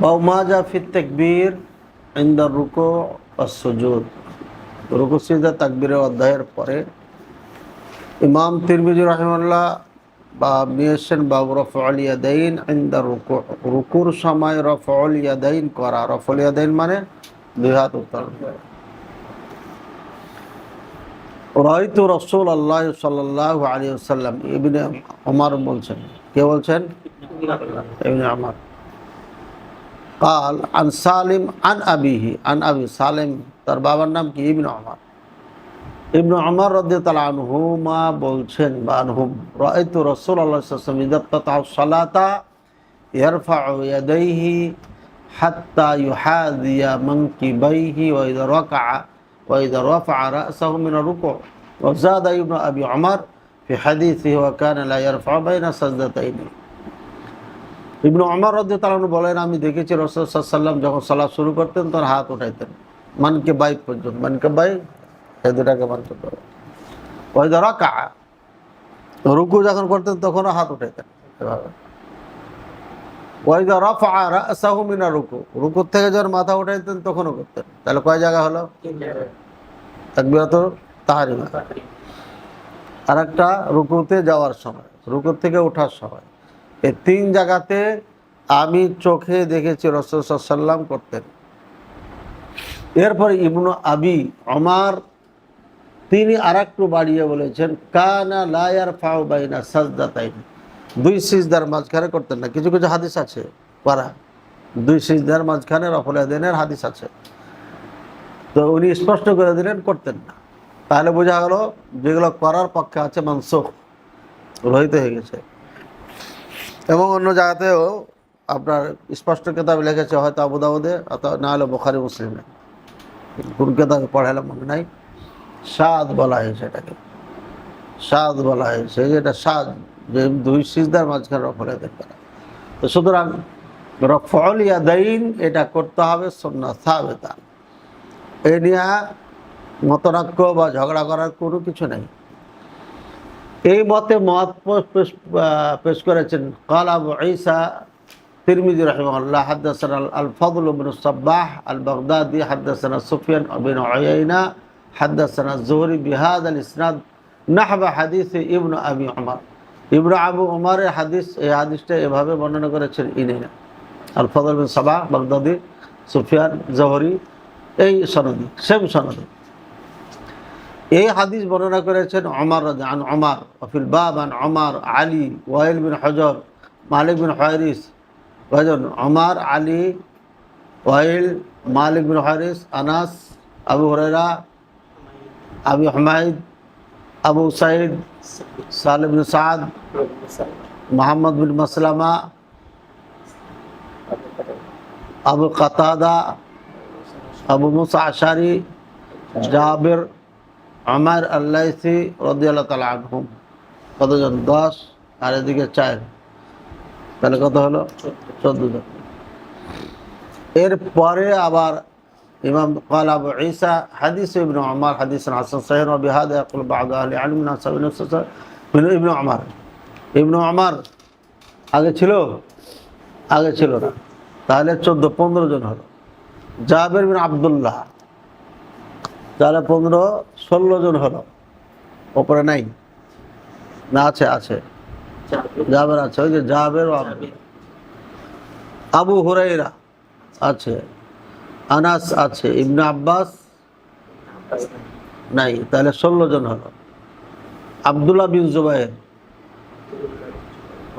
ওয়ামাজা ফিত তাকবীর ইনদা রুকু ওয়াস সুজুদ। রুকু সিজদা তাকবীরের অধ্যায়ের পরে ইমাম তিরমিজি রাহিমাহুল্লাহ বা নিয়েছেন বাবু রফউল ইয়াদাইন ইনদা রুকু, রুকুর সময় রফউল ইয়াদাইন করা। রফউল ইয়াদাইন মানে দুই হাত উত্তোলন করা। রাআইতু রাসূলুল্লাহ সাল্লাল্লাহু আলাইহি ওয়াসাল্লাম, ইবনে ওমর বলছেন। কে বলছেন? ইবনে ওমর। قال عن سالم عن أبيه عن أبي سالم তার বাবার নাম কি? ইবনে ওমর। ইবনে ওমর রাদিয়াল্লাহু আনহুমা বলছেন বা আনহুম, রাআইতু রাসূলুল্লাহ সাল্লাল্লাহু আলাইহি ওয়াসাল্লাম ইযা তাআ সালাতা ইয়ারফাউ ইয়াদাইহি হাত্তা ইউহাযিয়া মানকিবাইহি ওয়া ইযা রাকা'a ওয়া ইযা রাফা'a রা'সাহু মিন আর-রুকু'। ওয়া যাদা ইবনে আবি ওমর ফি হাদিসিহি ওয়া কানা লা ইয়ারফা'ু বাইনা সাজদাতাইনি। ইবনে ওমর রাদিয়াল্লাহু আনহু বলেন, আমি দেখেছি রাসূল সাল্লাল্লাহু আলাইহি ওয়াসাল্লাম যখন সালাত শুরু করতেন তখন হাত উঠাইতেন মানকিবাই পর্যন্ত। মানকিবাই এই দুটাকে মানকিবাই। ওয়া ইযা রাকা'a, রুকু যখন করতেন তখনও হাত উঠাইতেন এভাবে। ওয়া ইযা রাফা'a রা'সাহু মিন আর-রুকু', রুকু থেকে যখন মাথা উঠাইতেন তখনও করতেন। তাহলে কয় জায়গা হলো? তাকবীরাতুল তাহরিমা। আরেকটা রুকুতে যাওয়ার সময়, রুকু থেকে ওঠার সময়। এই তিন জায়গাতে আমি চোখে দেখেছি রাসূল সাল্লাল্লাহু আলাইহি ওয়াসাল্লাম করতেন। এরপরে ইবনে আবি ওমর তিনি আরেকটু বাড়িয়ে বলেছেন, কানা লা ইয়ারফাউ বাইনা সাজদাতাইন, দুই সিজদার মাঝখানে করতেন না। কিছু কিছু হাদিস আছে পারা দুই সিজদার মাঝখানে রফউল ইয়াদাইনের হাদিস আছে, তো উনি স্পষ্ট করে দিলেন করতেন না। তাহলে বোঝা গেল যেগুলো করার পক্ষে আছে মানসুখ, রহিত হয়ে গেছে। এবং অন্য জায়গাতেও আপনার স্পষ্ট কিতাবে লিখেছে, হয়তো আবু দাউদে অথবা না হলে বুখারী মুসলিমে, কোন কিতাবে পড়াইলাম মনে নাই। সাদ বলা হয়েছে এটাকে, সাদ বলা হয়েছে, যেটা সাদ, যে দুই সিজদার মাঝখানে রফউল ইয়াদাইন করা। তো সুতরাং রফউল ইয়াদাইন এটা করতে হবে সুন্নাহ সাবিতা। এ নিয়ে মতনাক্য বা ঝগড়া করার কোনো কিছু নেই। এই মতে মত পেশ করেছেন قال আবু ঈসা তিরমিজি রাহিমাহুল্লাহ হাদাসানা আল ফাদল ইবনে সাব্বাহ আল বাগদাদি হাদাসানা সুফিয়ান ইবনে উয়াইনা হাদাসানা যুহরি বিহাযা আল ইসনাদ নাহবা হাদিস ইবনে আবি ওমর। ইবনে আবু ওমরের হাদিস, এই হাদিসটা এভাবে বর্ণনা করেছেন ইনি আল ফাদল ইবনে সাব্বাহ বাগদাদি সুফিয়ান যুহরি, এই সনদে সেম সনদে এই হাদিস বর্ণনা করেছেন ওমর রাদিয়াল্লাহু আনহু। ওমর ওয়াফিল বাব আন ওমর আলী ওয়াইল বিন হুজর মালিক বিন হুয়াইরিস। কয়জন? ওমর, আলী, ওয়াইল, মালিক বিন হুয়াইরিস, আনাস, আবু হুরায়রা, আবু হুমাইদ, আবু সাইদ, সালেহ বিন সাদ, মুহাম্মদ বিন মাসলামা, আবু কাতাদা, আবু মুসা আশারি, জাবির, আমার আল্লাইসি রাদিয়াল্লাহু তাআলা আনহুম। কতজন? 10 আর এদিকে 4, তাহলে কত হলো? 14 জন। এরপরে আবার ইমাম قال আবু ঈসা হাদিস ইবনে ওমর হাদিসুন হাসান সহিহ ওয়া বিহাদা ইয়াকুল বা'দু আহলি ইলম মিন আসহাবিন রাসূল ইবনে ওমর। ইবনে ওমর আগে ছিল? আগে ছিল না। তাহলে 14-15 জন হলো। জাবির বিন আব্দুল্লাহ, তাহলে 15-16 জন হলো। ওপরে নাই না? আছে, আছে, জাবের আছে, ওই যে জাবের। আবু হুরায়রা আছে, আনাস আছে, ইবনে আব্বাস নাই, তাহলে 16 জন হলো। আব্দুল্লাহ বিন জুবাইর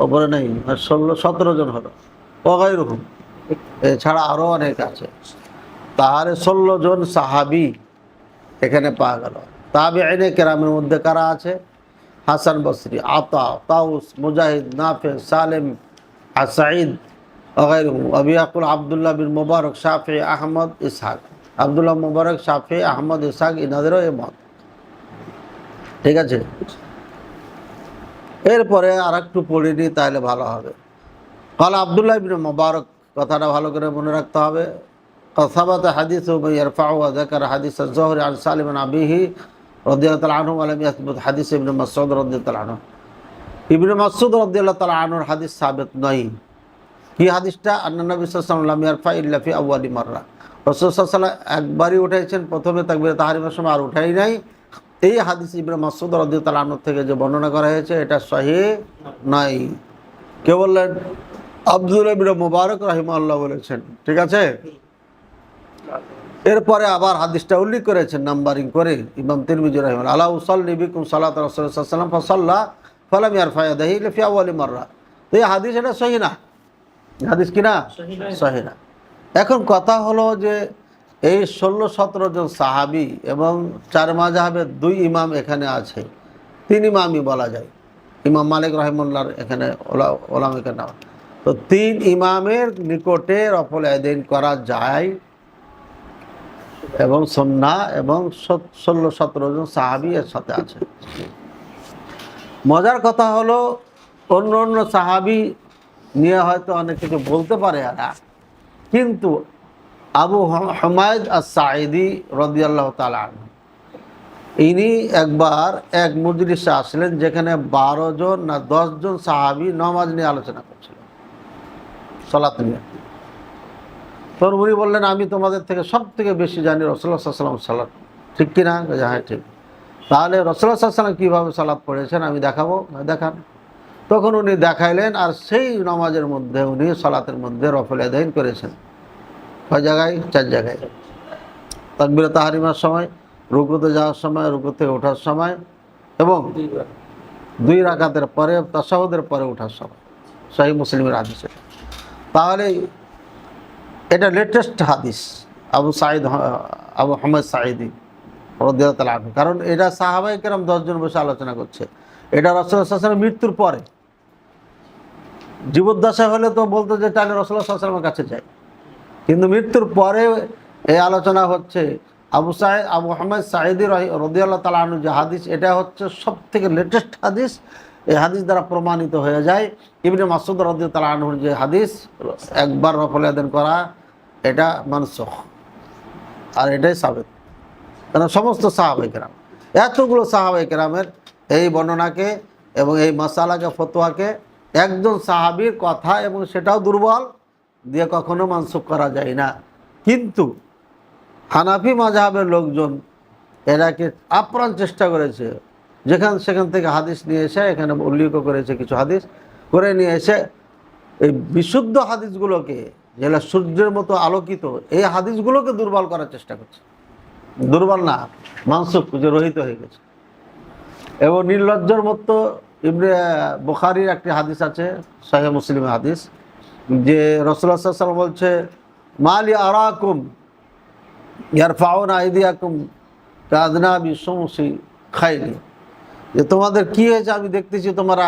ওপরে নাই, 16-17 জন হলো। ওগাইরুহুম, এছাড়া আরো অনেক আছে। তাহলে 16 জন সাহাবী এখানে পাওয়া গেল। তাবিঈনে কেরামের মধ্যে কারা আছে? হাসান বসরি, আতা, তাউস, মুজাহিদ, নাফে, সালেম, সাঈদ, ওগাইরুহুম। আবি ইয়াকুল আব্দুল্লাহ বিন মুবারক, শাফি, আহমদ, ইসহাক। আব্দুল্লাহ মুবারক, শাফি, আহমদ, ইসহাক ইনাদেরও এই মত। ঠিক আছে, এরপরে আর একটু পড়িনি তাহলে ভালো হবে। قال আব্দুল্লাহ বিন মুবারক, কথাটা ভালো করে মনে রাখতে হবে। قد ثبت حديث من يرفعه وذكر حديث الزهري عن سالم بن أبيه رضي الله تعالى عنه ولم يثبت حديث ابن مسعود رضي الله تعالى عنه। ইবনে মাসউদ রাদিয়াল্লাহু তাআলা আনহুর হাদিস সাবিত নয়, কি হাদিসটা? আন্না নবী সাল্লাল্লাহু আলাইহি ওয়াসাল্লাম লাম ইয়ারফা ইল্লা ফি আউয়ালি মাররা, রাসূল সাল্লাল্লাহু আলাইহি ওয়াসাল্লাম একবারই উঠাইছেন প্রথমে তাকবীরে তাহরিমের সময়, আর উঠাই নাই। এই হাদিস ইবনে মাসউদ রাদিয়াল্লাহু আনহু থেকে যে বর্ণনা করা হয়েছে এটা সহিহ নাই। কে বললেন? আব্দুল্লাহ ইবনে মুবারক রাহিমাহুল্লাহ বলেছেন। ঠিক আছে। এরপরে আবার হাদিসটা উল্লেখ করেছেন নাম্বারিং করে ইমাম তিরমিজি রাহিমাহুল্লাহ, আলা উসাল্লি বিকুম সালাত রাসূলুল্লাহ সাল্লাল্লাহু আলাইহি ওয়াসাল্লাম ফাসাল্লা ফালাম ইয়ারফা ইয়াদাহি ইল্লা ফি আউয়ালি মাররা। তো এই হাদিস এটা সহিহ না, হাদিস কি না? সহিহ না। এখন কথা হলো যে এই 16-17 জন সাহাবী এবং 4 মাযহাবের 2 ইমাম এখানে আছে, 3 ইমামই বলা যায়। ইমাম মালিক রাহিমাহুল্লাহর এখানে ওলামা কেরাম, তো 3 ইমামের নিকটে রফল ইয়াদাইন করা যায় এবং সুন্নাহ, এবং 16-17 জন সাহাবী এর সাথে আছে। মজার কথা হলো অন্য অন্য সাহাবী নিয়ে হয়তো অনেক কিছু বলতে পারে এরা, কিন্তু আবু হুমায়দ আস-সাঈদী রাদিয়াল্লাহু তাআলা আনহু, ইনি একবার এক মজলিসে আসলেন যেখানে 12 জন না 10 জন সাহাবী নামাজ নিয়ে আলোচনা করছিলেন, সালাত নিয়ে। তখন উনি বললেন, আমি তোমাদের থেকে সব থেকে বেশি জানি রাসূলুল্লাহ সাল্লাল্লাহু আলাইহি ওয়াসাল্লাম সালাত, ঠিক কিনা? হ্যাঁ ঠিক। তাহলে রাসূলুল্লাহ সাল্লাল্লাহু আলাইহি ওয়াসাল্লাম কীভাবে সালাত পড়েছেন আমি দেখাবো, দেখান। তখন উনি দেখাইলেন, আর সেই নামাজের মধ্যে উনি সালাতের মধ্যে রফল ইয়াদাইন করেছেন। কয় জায়গায়? 4 জায়গায়। তাকবীরে তাহরিমার সময়, রুকুতে যাওয়ার সময়, রুকু থেকে ওঠার সময়, এবং 2 রাকাতের পরে তাশাহুদের পরে ওঠার সময়। সহিহ মুসলিমের হাদিস। তাহলে এটা লেটেস্ট হাদিস আবু হুমায়দ সাঈদী রাদিয়াল্লাহু তাআলা আনহু, কারণ এটা সাহাবায়ে কেরাম 10 জন বসে আলোচনা করছে। এটা রাসূলুল্লাহ সাল্লাল্লাহু আলাইহি ওয়াসাল্লামের মৃত্যুর পরে। জীবদ্দশা হলে তো বলতো যে তাহলে রাসূলুল্লাহ সাল্লাল্লাহু আলাইহি ওয়াসাল্লামের কাছে যাই, কিন্তু মৃত্যুর পরে এই আলোচনা হচ্ছে। আবু হুমায়দ সাঈদী রাদিয়াল্লাহু তাআলা আনহু যে হাদিস, এটা হচ্ছে সব থেকে লেটেস্ট হাদিস। এই হাদিস দ্বারা প্রমাণিত হয়ে যায় ইবনে মাসউদ রাদিয়াল্লাহু তাআলা আনহুর যে হাদিস একবার রফল ইয়াদাইন করা, এটা মানসুখ, আর এটাই সাবিত। কারণ সমস্ত সাহাবায়ে কেরাম, এতগুলো সাহাবায়ে কেরামের এই বর্ণনাকে এবং এই মাসালাকে, ফতোয়াকে একজন সাহাবীর কথা এবং সেটাও দুর্বল দিয়ে কখনো মানসুখ করা যায় না। কিন্তু হানাফি মাযহাবের লোকজন এরাকে আপ্রাণ চেষ্টা করেছে, সেখান থেকে হাদিস নিয়ে এসে এখানে উল্লেখ করেছে, কিছু হাদিস করে নিয়ে এসে এই বিশুদ্ধ হাদিসগুলোকে, যেগুলো সূর্যের মতো আলোকিত, এই হাদিসগুলোকে দুর্বল করার চেষ্টা করছে। দুর্বল না, মানসুখ, যে রহিত হয়ে গেছে। এবং নির্লজ্জর মতো ইবনে বুখারীর একটি হাদিস আছে, সহিহ মুসলিমের হাদিস, যে রাসূলুল্লাহ সাল্লাল্লাহু আলাইহি ওয়াসাল্লাম বলছে, মালি আরাকুম ইয়ারফাউনা আইদিয়াকুম কাযনাবি শুমসি খাইলি, যে তোমাদের কি হয়েছে? আমি দেখতেছি তোমরা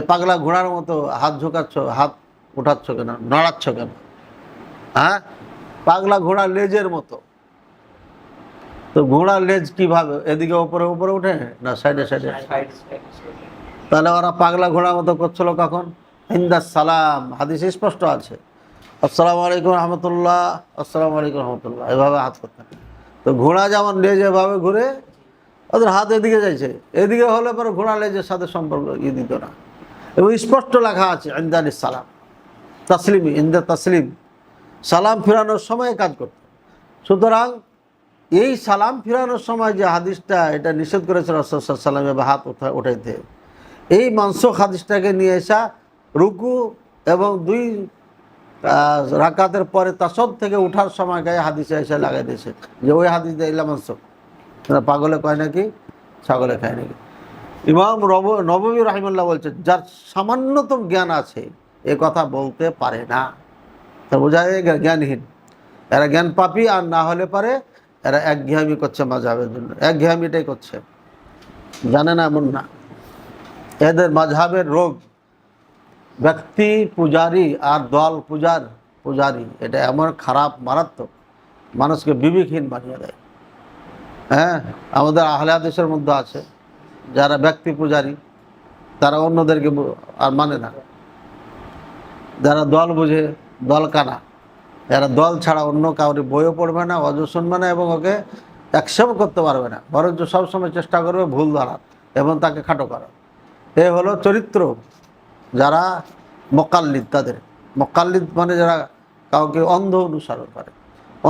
পাগলা ঘোড়ার মতো হাত ঝুঁকাচ্ছ, হাত উঠাচ্ছ কেন, নাড়াচ্ছ কেন? হ্যাঁ, পাগলা ঘোড়ার লেজের মতো। তো ঘোড়ার লেজ কিভাবে এদিকে উপরে উপরে উঠে না সাইডে সাইডে? তাহলে ওরা পাগলা ঘোড়ার মতো করছিল কখন? ইনদাস সালাম, হাদিসে স্পষ্ট আছে, আসসালামু আলাইকুম রহমতুল্লাহ, আসসালামু আলাইকুম রহমতুল্লাহ, এভাবে হাত করতেন। তো ঘোড়া যেমন লেজ এভাবে ঘুরে, ওদের হাত এদিকে যাইছে, এদিকে হলে পরে ঘোড়া লেজের সাথে সম্পর্ক দিত না। এবং স্পষ্ট লেখা আছে ইনদানিস সালাম তাসলিমি, ইনদা তাসলিম, সালাম ফিরানোর সময় কাজ করত। সুতরাং এই সালাম ফিরানোর সময় যে হাদিসটা, এটা নিষেধ করেছে রাসূলুল্লাহ সাল্লাল্লাহু আলাইহি ওয়াসাল্লাম বা হাত উঠাইতে, এই মানসুখ হাদিসটাকে নিয়ে এসা রুকু এবং 2 রাকাতের পরে তাশাহুদ থেকে উঠার সময় গায়ে হাদিসে এসে লাগাই দিয়েছে যে ওই হাদিস দিয়ে ইল্লা মানসুখ। পাগলে কয় নাকি, ছাগলে খায় নাকি? ইমাম নববী রাহিমাহুল্লাহ বলছে, যার সামান্যতম জ্ঞান আছে এ কথা বলতে পারে না। তা বোঝা যায় জ্ঞানহীন, এরা জ্ঞান পাপী। আর না হলে পারে এরা একঘেয়ামি করছে মাযহাবের জন্য, একঘেয়ামিটাই করছে, জানে না এমন না। এদের মাযহাবের রোগ ব্যক্তি পূজারি আর দল পূজারি, এটা এমন খারাপ, মারাত্মক, মানুষকে বিবেকহীন বানিয়ে দেয়। হ্যাঁ, আমাদের আহলে হাদিসের মধ্যে আছে যারা ব্যক্তি পূজারি, তারা অন্যদেরকে আর মানে না। যারা দল বুঝে, দল কানা, এরা দল ছাড়া অন্য কাউরি বইও পড়বে না, ওয়াজও শুনবে না, এবং ওকে অ্যাকসেপ্ট করতে পারবে না, বরঞ্চ সবসময় চেষ্টা করবে ভুল ধরার এবং তাকে খাটো করার। এ হলো চরিত্র যারা মুকাল্লিদ তাদের। মুকাল্লিদ মানে যারা কাউকে অন্ধ অনুসরণ করে।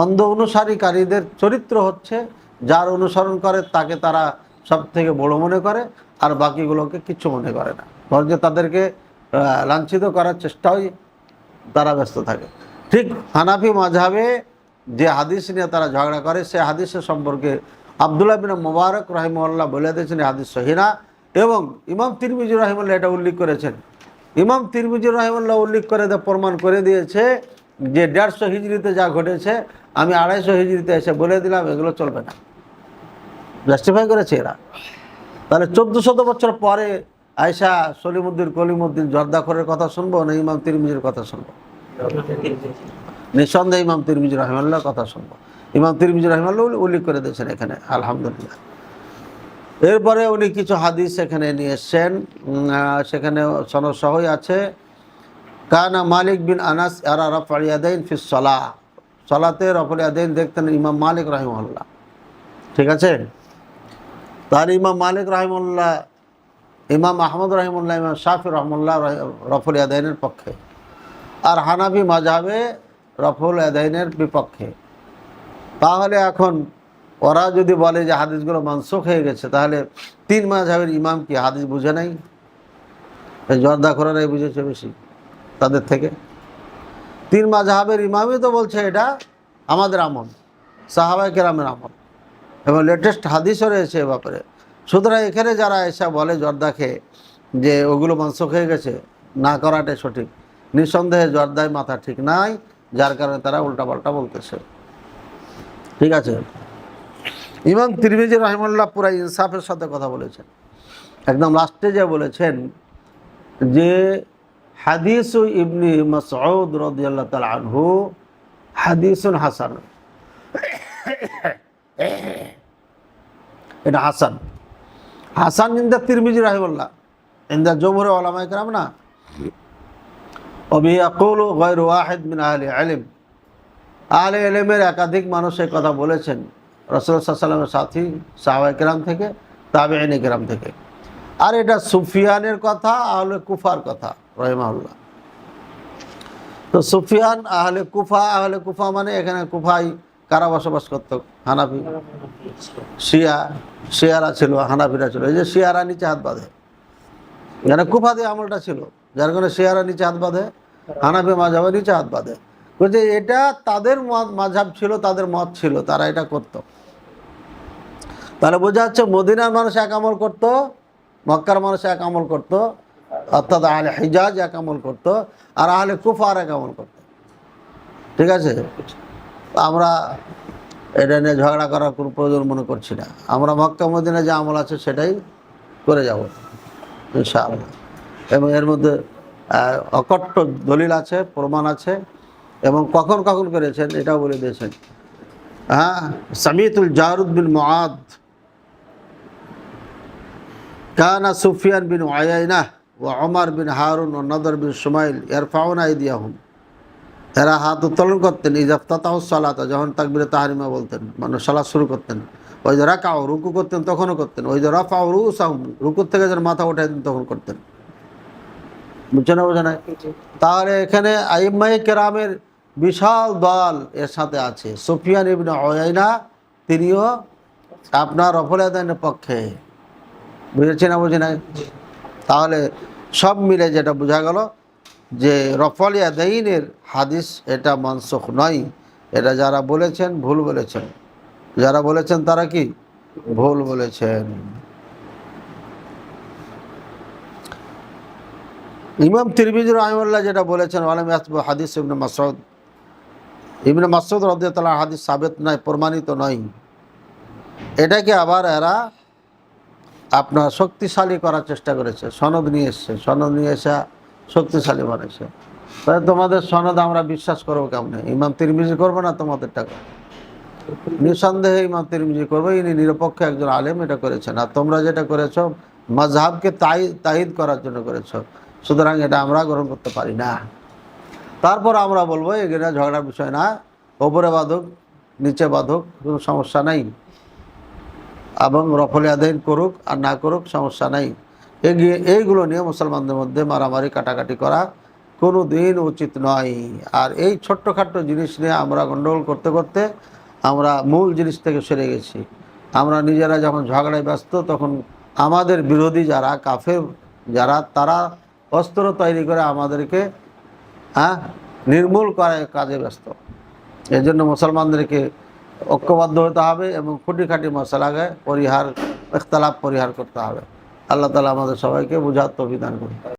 অন্ধ অনুসারীকারীদের চরিত্র হচ্ছে যার অনুসরণ করে তাকে তারা সব থেকে বড় মনে করে, আর বাকিগুলোকে কিচ্ছু মনে করে না, বরঞ্চ তাদেরকে লাঞ্ছিত করার চেষ্টায় তারা ব্যস্ত থাকে। ঠিক হানাফি মাযহাবে যে হাদিস নিয়ে তারা ঝগড়া করে, সে হাদিসের সম্পর্কে আব্দুল্লাহ বিন মুবারক রাহিমাহুল্লাহ বলে দিয়েছেন হাদিস সহিহ না, এবং ইমাম তিরমিজি রাহিমাহুল্লাহ এটা উল্লেখ করেছেন। ইমাম তিরমিজি রাহিমাহুল্লাহ উল্লেখ করে প্রমাণ করে দিয়েছে যে 150 হিজরিতে যা ঘটেছে আমি 250 হিজরিতে এসে বলে দিলাম, এগুলো চলবে না। জাস্টিফাই করেছে এরা। তাহলে 1400 বছর পরে আয়েশা সলিমুদ্দিন কলিমুদ্দিন জর্দাখরের কথা শুনবো না ইমাম তিরমিজির কথা শুনবো? নিঃসন্দেহে ইমাম তিরমিজি রাহিমাহুল্লাহর কথা শুনবো। ইমাম তিরমিজি রাহিমাহুল্লাহ উল্লেখ করে দিয়েছেন এখানে, আলহামদুলিল্লাহ। এরপরে উনি কিছু হাদিস এখানে নিয়ে এসছেন, সেখানে সনদ সহই আছে। কানা মালিক বিন আনাস ইয়ারা রাফআল ইয়াদাইন ফি সালাহ, সালাতে রাফআল ইয়াদাইন দেখতেন ইমাম মালিক রাহিমাহুল্লাহ। ঠিক আছে। তার ইমাম মালিক রাহিমাহুল্লাহ, ইমাম আহমদ রাহিমাহুল্লাহ, ইমাম শাফি রাহিমাহুল্লাহ রাফআল ইয়াদাইনের পক্ষে, আর হানাফি মাযহাবে রাফআল ইয়াদাইনের বিপক্ষে। তাহলে এখন ওরা যদি বলে যে হাদিসগুলো মানসুখ হয়ে গেছে, তাহলে 3 মাযহাবের ইমাম কি হাদিস বুঝে নাই? জর্দাখোরারাই বুঝেছে বেশি তাদের থেকে। 3 মাযহাবের ইমামই তো বলছে এটা আমাদের আমল, সাহাবায়ে কেরামের আমল, এবং লেটেস্ট হাদিসও রয়েছে এ ব্যাপারে। সুতরাং এখানে যারা এসে বলে জর্দাকে যে ওগুলো মানসুখ হয়ে গেছে, না করাটাই সঠিক। নিঃসন্দেহে জর্দায় মাথা ঠিক নাই, যার কারণে তারা উল্টাপাল্টা বলতেছে। ঠিক আছে। ইমাম তিরমিজি রাহিমাহুল্লাহ পুরা ইনসাফের সাথে কথা বলেছেন। একদম লাস্টে যে বলেছেন যে হাদিসু ইবনি মাসউদ রাদিয়াল্লাহু তাআলা আনহু হাদিসুন হাসান, এটা হাসান। হাসান ইনদা তিরমিজি রাহিমাহুল্লাহ, ইনদা জমহুর উলামায়ে কেরাম না। ওবি ইয়াকুলু গায়রু ওয়াহিদ মিন আহলি ইলম, আহলে ইলমের একাধিক মানুষ এই কথা বলেছেন রাসূলুল্লাহ সাল্লাল্লাহু আলাইহি ওয়াসাল্লামের সাথী সাহাবায়ে কেরাম থেকে, তাবেঈনে কেরাম থেকে। আর এটা সুফিয়ানের কথা, আহলে কুফার কথা রাহিমাহুল্লাহ। তো সুফিয়ান আহলে কুফা মানে এখানে কুফায় কারা বসবাস করত? হানাফি, শিয়ারা ছিল, হানাফিরা ছিল। এই যে শিয়ারা নিচে হাত বাঁধে, এখানে কুফাতে আমলটা ছিল, যার কারণে শিয়ারা নিচে হাত বাঁধে, হানাফি মাযহাবে নিচে হাত বাঁধে। বলছে এটা তাদের মাযহাব ছিল, তাদের মত ছিল, তারা এটা করত। তাহলে বোঝা যাচ্ছে মদিনার মানুষ এক আমল করতো, মক্কার মানুষ এক আমল করতো, অর্থাৎ আহলে হিজাজ এক আমল করতো, আর আহলে কুফা আর এক আমল করতো। ঠিক আছে। আমরা এটা নিয়ে ঝগড়া করার কোনো প্রয়োজন মনে করছি না। আমরা মক্কা মদিনা যে আমল আছে সেটাই করে যাব ইনশাআল্লাহ। এবং এর মধ্যে অকট্ট দলিল আছে, প্রমাণ আছে, এবং কখন কখন করেছেন এটাও বলে দিয়েছেন। হ্যাঁ, সামিতুল জারুদ বিন মুআদ কানা সুফিয়ান বিন উয়াইনা ওয়া উমর বিন হারুন ওয়া নদর বিন শুমাইল ইয়ারফাউনা আইদিয়াহুম, এরা হাত উত্তোলন করতেন ইজাফতাতাহু সালাতা, যখন তাকবীরে তাহরিমা বলতেন, মানে সালাত শুরু করতেন। ওই যে রাকাউ, রুকু করতেন তখনও করতেন। ওই যে রাফাউ রুসাহুম, রুকুর থেকে যখন মাথা উঠাতেন তখন করতেন। বুঝছে না? বোঝা নাই? তাহলে এখানে আইম্মায়ে কেরামের বিশাল দল এর সাথে আছে। সুফিয়ান ইবনে উয়াইনা তিনিও আপনার রফল আদানের পক্ষে। বুঝেছি না? বুঝে নাই? তাহলে সব মিলে যেটা বোঝা গেল যে রফল আদাইনের হাদিস এটা মানসুখ নয়। এটা যারা বলেছেন ভুল বলেছেন, যারা বলেছেন তারা কি ভুল বলেছেন। ইমাম তিরমিজি রাহিমাহুল্লাহ যেটা বলেছেন ওয়ালাম ইয়াসবু হাদিস ইবনে মাসউদ রাদিয়াল্লাহু তাআলা হাদিস সাবিত নয়, প্রমাণিত নয়, এটাকে আবার এরা আপনার শক্তিশালী করার চেষ্টা করেছে। সনদ নিয়ে এসছে, সনদ নিয়ে এসে শক্তিশালী বানাইছে। তাই তোমাদের সনদ আমরা বিশ্বাস করবো কেমনে? ইমাম তিরমিজি করবো না তোমাদের টাকা? নিঃসন্দেহে ইমাম তিরমিজি করবো, ইনি নিরপেক্ষ একজন আলেম এটা করেছেন। আর তোমরা যেটা করেছ মাযহাবকে তাইদ করার জন্য করেছ, সুতরাং এটা আমরা গ্রহণ করতে পারি না। তারপর আমরা বলবো এগুলো ঝগড়ার বিষয় না, ওপরে বাঁধুক নিচে বাঁধুক কোনো সমস্যা নাই, এবং রফল আদাইন করুক আর না করুক সমস্যা নাই। এইগুলো নিয়ে মুসলমানদের মধ্যে মারামারি কাটাকাটি করা কোনো দিন উচিত নয়। আর এই ছোট্টখাট্ট জিনিস নিয়ে আমরা গণ্ডগোল করতে করতে আমরা মূল জিনিস থেকে সরে গেছি। আমরা নিজেরা যখন ঝগড়ায় ব্যস্ত, তখন আমাদের বিরোধী যারা কাফের যারা, তারা অস্ত্র তৈরি করে আমাদেরকে নির্মূল করার কাজে ব্যস্ত। এই জন্য মুসলমানদেরকে ঐক্যবদ্ধ হতে হবে এবং খুঁটিখাটি মশলাকে ইখতলাফ পরিহার করতে হবে। আল্লাহ তাআলা আমাদের সবাইকে বুঝার তৌফিক দান করুন।